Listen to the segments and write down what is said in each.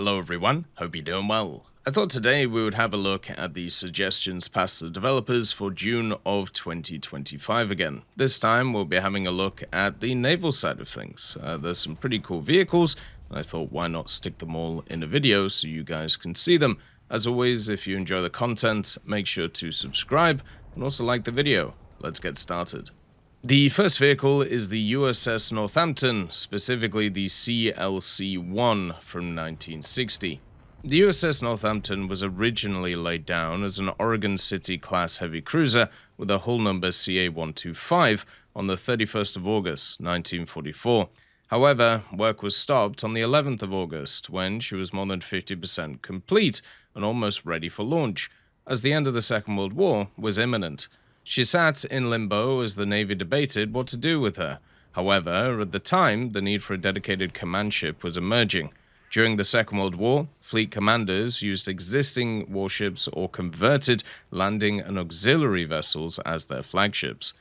Hello everyone, hope you're doing well. I thought today we would have a look at the suggestions passed to the developers for June of 2025 again. This time we'll be having a look at the naval side of things. There's some pretty cool vehicles, and I thought why not stick them all in a video so you guys can see them. As always, if you enjoy the content, make sure to subscribe and also like the video. Let's get started. The first vehicle is the USS Northampton, specifically the CLC-1 from 1960. The USS Northampton was originally laid down as an Oregon City-class heavy cruiser with a hull number CA-125 on the 31st of August, 1944. However, work was stopped on the 11th of August when she was more than 50% complete and almost ready for launch, as the end of the Second World War was imminent. She sat in limbo as the Navy debated what to do with her. However, at the time, the need for a dedicated command ship was emerging. During the Second World War, fleet commanders used existing warships or converted landing and auxiliary vessels as their flagships.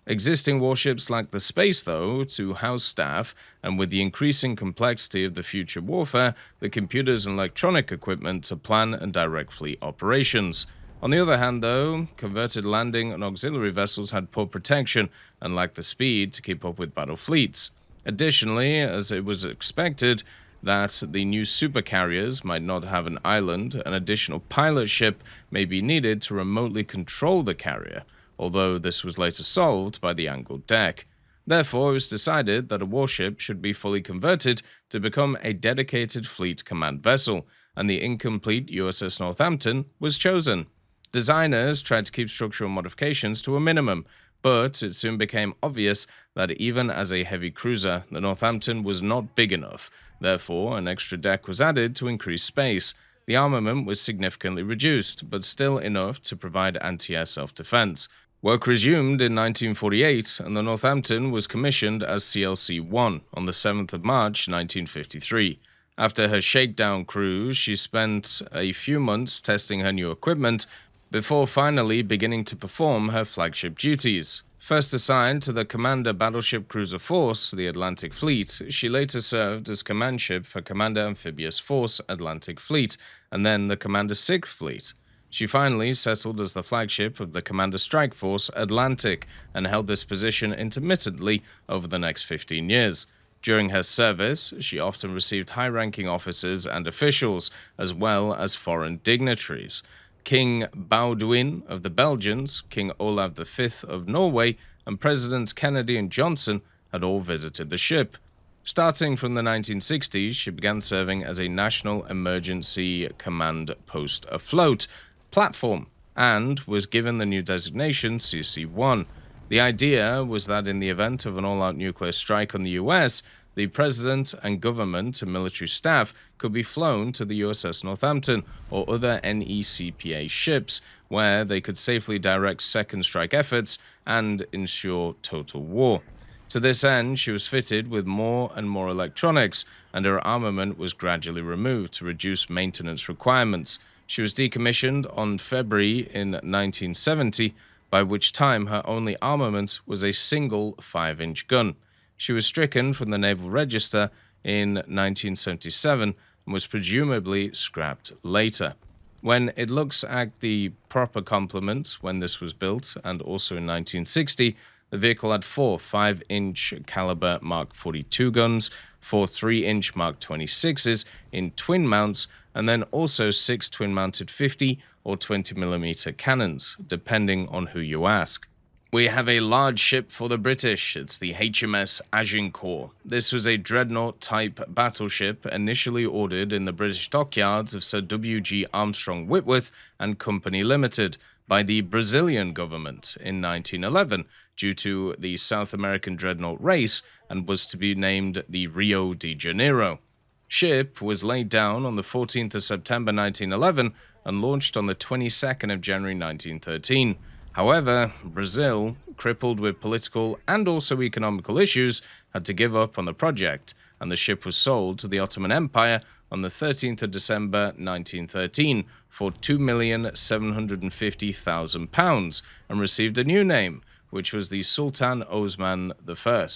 Existing warships lacked the space, though, to house staff, and with the increasing complexity of the future warfare, the computers and electronic equipment to plan and direct fleet operations. On the other hand, though, converted landing and auxiliary vessels had poor protection and lacked the speed to keep up with battle fleets. Additionally, as it was expected that the new supercarriers might not have an island, an additional pilot ship may be needed to remotely control the carrier, although this was later solved by the angled deck. Therefore, it was decided that a warship should be fully converted to become a dedicated fleet command vessel, and the incomplete USS Northampton was chosen. Designers tried to keep structural modifications to a minimum, but it soon became obvious that even as a heavy cruiser, the Northampton was not big enough. Therefore, an extra deck was added to increase space. The armament was significantly reduced, but still enough to provide anti-air self-defense. Work resumed in 1948, and the Northampton was commissioned as CLC-1 on the 7th of March 1953. After her shakedown cruise, she spent a few months testing her new equipment before finally beginning to perform her flagship duties. First assigned to the Commander Battleship Cruiser Force, the Atlantic Fleet, she later served as command ship for Commander Amphibious Force Atlantic Fleet, and then the Commander 6th Fleet. She finally settled as the flagship of the Commander Strike Force Atlantic, and held this position intermittently over the next 15 years. During her service, she often received high-ranking officers and officials, as well as foreign dignitaries. King Baudouin of the Belgians, King Olav V of Norway, and Presidents Kennedy and Johnson had all visited the ship. Starting from the 1960s, she began serving as a National Emergency Command Post Afloat platform and was given the new designation CC-1. The idea was that in the event of an all-out nuclear strike on the US, the President and government and military staff could be flown to the USS Northampton or other NECPA ships, where they could safely direct second strike efforts and ensure total war. To this end, she was fitted with more and more electronics, and her armament was gradually removed to reduce maintenance requirements. She was decommissioned on February in 1970, by which time her only armament was a single 5-inch gun. She was stricken from the Naval Register in 1977 and was presumably scrapped later. When it looks at the proper complement when this was built, and also in 1960, the vehicle had 4 5-inch caliber Mark 42 guns, 4 3-inch Mark 26s in twin mounts, and then also 6 twin-mounted 50 or 20mm cannons, depending on who you ask. We have a large ship for the British. It's the HMS Agincourt. This was a dreadnought-type battleship initially ordered in the British dockyards of Sir W.G. Armstrong Whitworth and Company Limited by the Brazilian government in 1911 due to the South American dreadnought race, and was to be named the Rio de Janeiro. Ship was laid down on the 14th of September 1911 and launched on the 22nd of January 1913. However, Brazil, crippled with political and also economical issues, had to give up on the project, and the ship was sold to the Ottoman Empire on the 13th of December 1913 for £2,750,000 and received a new name, which was the Sultan Osman I.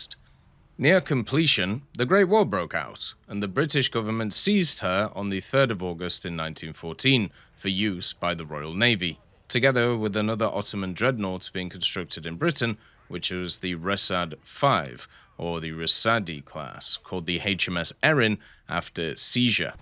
Near completion, the Great War broke out, and the British government seized her on the 3rd of August in 1914 for use by the Royal Navy, together with another Ottoman dreadnought being constructed in Britain, which was the Resad V, or the Resadi class, called the HMS Erin after seizure.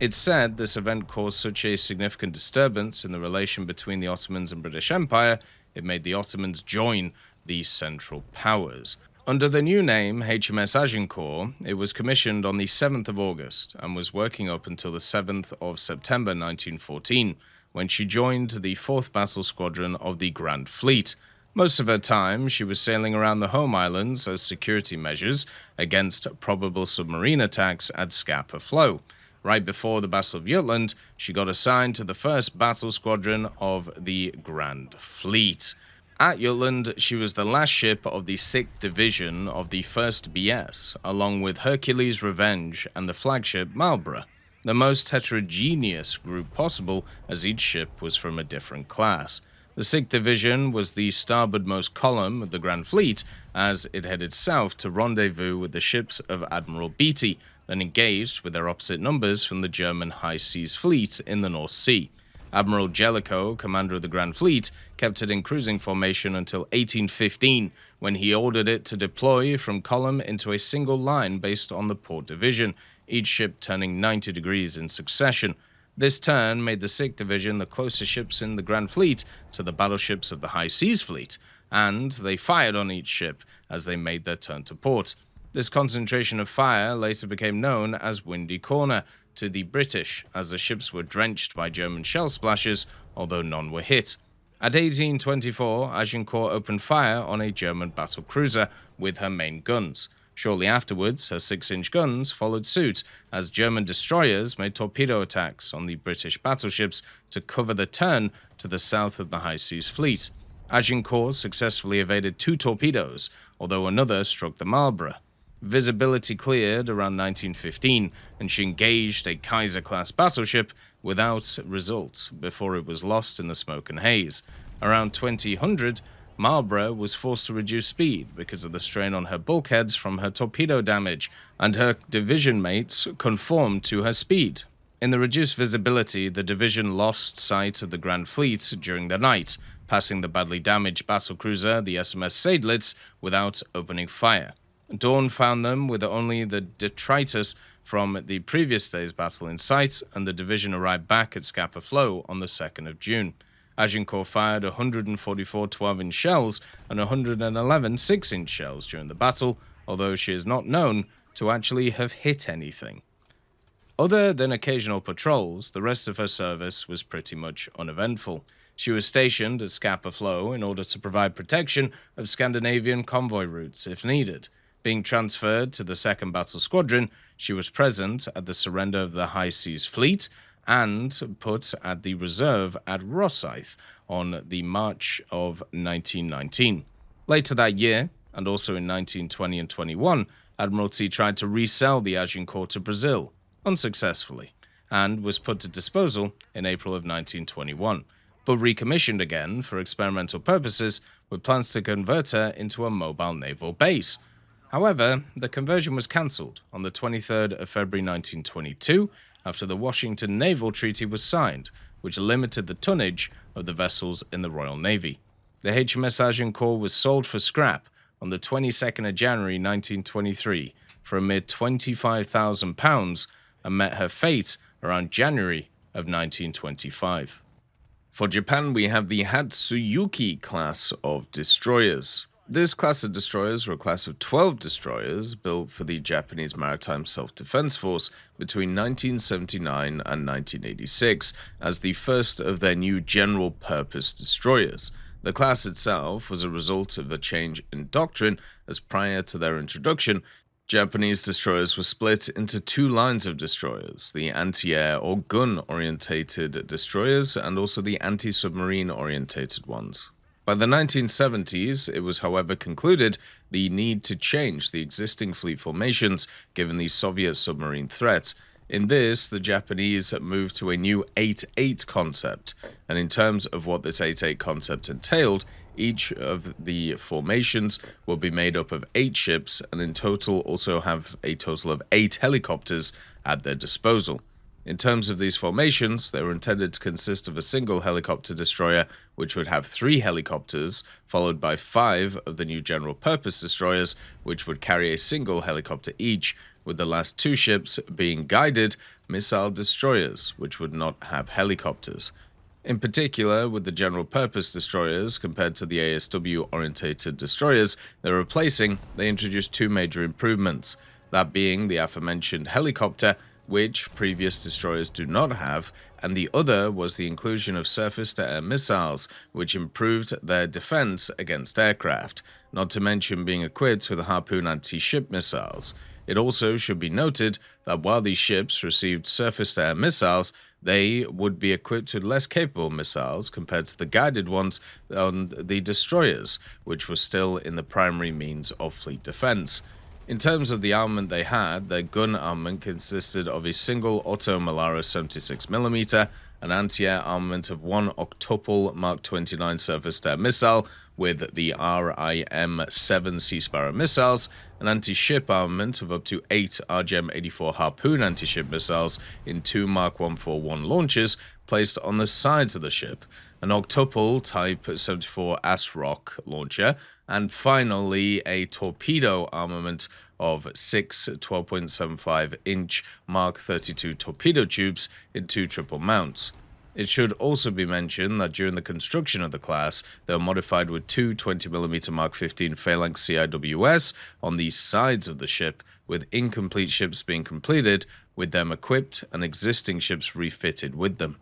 It's said this event caused such a significant disturbance in the relation between the Ottomans and British Empire, it made the Ottomans join the Central Powers. Under the new name HMS Agincourt, it was commissioned on the 7th of August and was working up until the 7th of September 1914, when she joined the 4th Battle Squadron of the Grand Fleet. Most of her time, she was sailing around the home islands as security measures against probable submarine attacks at Scapa Flow. Right before the Battle of Jutland, she got assigned to the 1st Battle Squadron of the Grand Fleet. At Jutland, she was the last ship of the 6th Division of the 1st BS, along with Hercules Revenge and the flagship Marlborough, the most heterogeneous group possible as each ship was from a different class. The 6th Division was the starboardmost column of the Grand Fleet as it headed south to rendezvous with the ships of Admiral Beatty, then engaged with their opposite numbers from the German High Seas Fleet in the North Sea. Admiral Jellicoe, commander of the Grand Fleet, kept it in cruising formation until 1815, when he ordered it to deploy from column into a single line based on the port division, each ship turning 90 degrees in succession. This turn made the 6th Division the closest ships in the Grand Fleet to the battleships of the High Seas Fleet, and they fired on each ship as they made their turn to port. This concentration of fire later became known as Windy Corner to the British, as the ships were drenched by German shell splashes, although none were hit. At 1824, Agincourt opened fire on a German battle cruiser with her main guns. Shortly afterwards, her 6-inch guns followed suit as German destroyers made torpedo attacks on the British battleships to cover the turn to the south of the High Seas Fleet. Agincourt successfully evaded 2 torpedoes, although another struck the Marlborough. Visibility cleared around 1915, and she engaged a Kaiser-class battleship without result before it was lost in the smoke and haze. Around 2000, Marlborough was forced to reduce speed because of the strain on her bulkheads from her torpedo damage, and her division mates conformed to her speed. In the reduced visibility, the division lost sight of the Grand Fleet during the night, passing the badly damaged battlecruiser, the SMS Seydlitz, without opening fire. Dawn found them with only the detritus from the previous day's battle in sight, and the division arrived back at Scapa Flow on the 2nd of June. Agincourt fired 144 12-inch shells and 111 6-inch shells during the battle, although she is not known to actually have hit anything. Other than occasional patrols, the rest of her service was pretty much uneventful. She was stationed at Scapa Flow in order to provide protection of Scandinavian convoy routes if needed. Being transferred to the 2nd Battle Squadron, she was present at the surrender of the High Seas Fleet and put at the reserve at Rosyth on the March of 1919. Later that year, and also in 1920 and 21, Admiralty tried to resell the Agincourt to Brazil, unsuccessfully, and was put to disposal in April of 1921, but recommissioned again for experimental purposes with plans to convert her into a mobile naval base. However, the conversion was cancelled on the 23rd of February 1922 after the Washington Naval Treaty was signed, which limited the tonnage of the vessels in the Royal Navy. The HMS Agincourt was sold for scrap on the 22nd of January 1923 for a mere £25,000 and met her fate around January of 1925. For Japan, we have the Hatsuyuki class of destroyers. This class of destroyers were a class of 12 destroyers built for the Japanese Maritime Self-Defense Force between 1979 and 1986 as the first of their new general-purpose destroyers. The class itself was a result of a change in doctrine, as prior to their introduction, Japanese destroyers were split into 2 lines of destroyers, the anti-air or gun-orientated destroyers and also the anti-submarine-orientated ones. By the 1970s, it was however concluded the need to change the existing fleet formations given the Soviet submarine threat. In this, the Japanese moved to a new 8-8 concept, and in terms of what this 8-8 concept entailed, Each of the formations will be made up of 8 ships, and in total also have a total of 8 helicopters at their disposal. In terms of these formations, they were intended to consist of a single helicopter destroyer, which would have 3 helicopters, followed by 5 of the new general-purpose destroyers, which would carry a single helicopter each, with the last 2 ships being guided missile destroyers, which would not have helicopters. In particular, with the general-purpose destroyers compared to the ASW-orientated destroyers they're replacing, they introduced 2 major improvements, that being the aforementioned helicopter, which previous destroyers do not have, and the other was the inclusion of surface-to-air missiles, which improved their defense against aircraft, not to mention being equipped with Harpoon anti-ship missiles. It also should be noted that while these ships received surface-to-air missiles, they would be equipped with less capable missiles compared to the guided ones on the destroyers, which were still in the primary means of fleet defense. In terms of the armament they had, their gun armament consisted of a single Otto Melara 76mm, an anti-air armament of 1 octuple Mark 29 surface-to-air missile with the RIM-7 Sea Sparrow missiles, an anti-ship armament of up to 8 RGM-84 Harpoon anti-ship missiles in 2 Mark 141 launchers placed on the sides of the ship, an octuple Type 74 ASROC launcher, and finally a torpedo armament of 6 12.75-inch Mark 32 torpedo tubes in 2 triple mounts. It should also be mentioned that during the construction of the class, they were modified with 2 20mm Mark 15 phalanx CIWS on the sides of the ship, with incomplete ships being completed, with them equipped and existing ships refitted with them.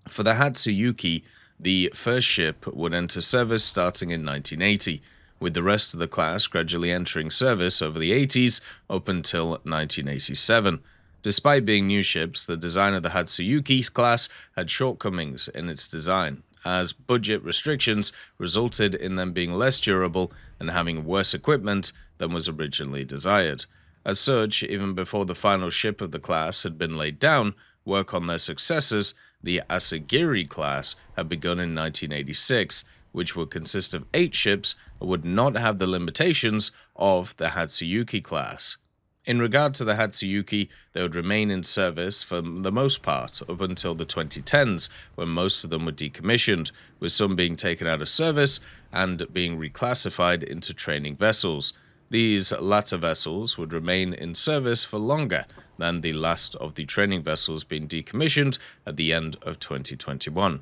For the Hatsuyuki, the first ship would enter service starting in 1980, with the rest of the class gradually entering service over the 80s up until 1987. Despite being new ships, the design of the Hatsuyuki class had shortcomings in its design, as budget restrictions resulted in them being less durable and having worse equipment than was originally desired. As such, even before the final ship of the class had been laid down, work on their successors, the Asagiri class, had begun in 1986, which would consist of 8 ships and would not have the limitations of the Hatsuyuki class. In regard to the Hatsuyuki, they would remain in service for the most part up until the 2010s, when most of them were decommissioned, with some being taken out of service and being reclassified into training vessels. These latter vessels would remain in service for longer than the last of the training vessels being decommissioned at the end of 2021.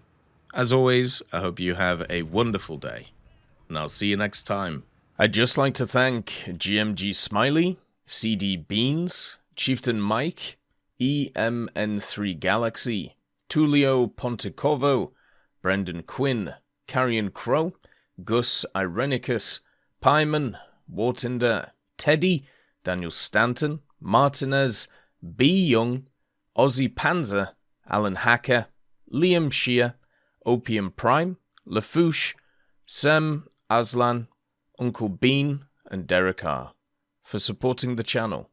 As always, I hope you have a wonderful day, and I'll see you next time. I'd just like to thank GMG Smiley, CD Beans, Chieftain Mike, EMN3 Galaxy, Tulio Pontecorvo, Brendan Quinn, Carrion Crow, Gus Irenicus, Pyman, Wartinder, Teddy, Daniel Stanton, Martinez, B. Young, Ozzy Panzer, Alan Hacker, Liam Shear, Opium Prime, Lafouche, Sem, Aslan, Uncle Bean, and Derek R. for supporting the channel.